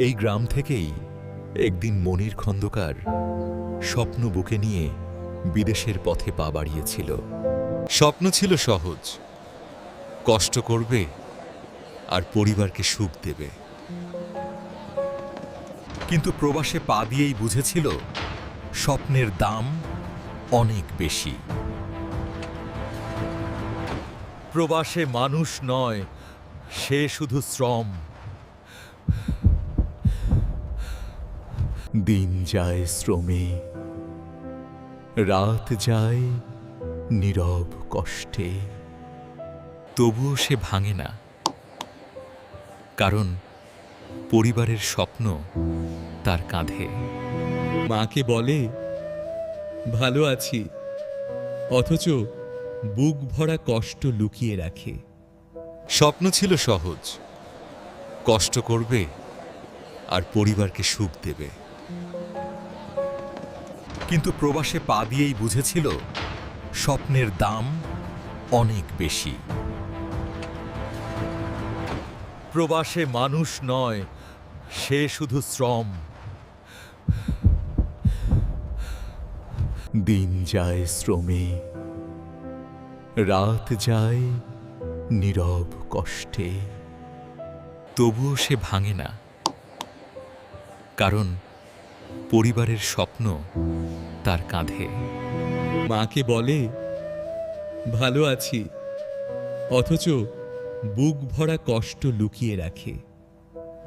এই গ্রাম থেকেই একদিন মনির খন্দকার স্বপ্ন বুকে নিয়ে বিদেশের পথে পা বাড়িয়েছিল। স্বপ্ন ছিল সহজ, কষ্ট করবে আর পরিবারকে সুখ দেবে। কিন্তু প্রবাসে পা দিয়েই বুঝেছিল স্বপ্নের দাম অনেক বেশি। প্রবাসে মানুষ নয়, সে শুধু শ্রম। দিন যায় শ্রমে, রাত যায় নীরব কষ্টে, তবুও সে ভাঙে না, কারণ পরিবারের স্বপ্ন তার কাঁধে। মাকে বলে ভালো আছি, অথচ বুক ভরা কষ্ট লুকিয়ে রাখে। স্বপ্ন ছিল সহজ, কষ্ট করবে আর পরিবারকে সুখ দেবে। কিন্তু প্রবাসে পা দিয়েই বুঝেছিল স্বপ্নের দাম অনেক বেশি। প্রবাসে মানুষ নয়, সে শুধু শ্রম। দিন যায় শ্রমে, রাত যায় নীরব কষ্টে, তবুও সে ভাঙে না, কারণ পরিবারের স্বপ্ন তার কাঁধে। মাকে বলে ভালো আছি, অথচ বুক ভরা কষ্ট লুকিয়ে রাখে।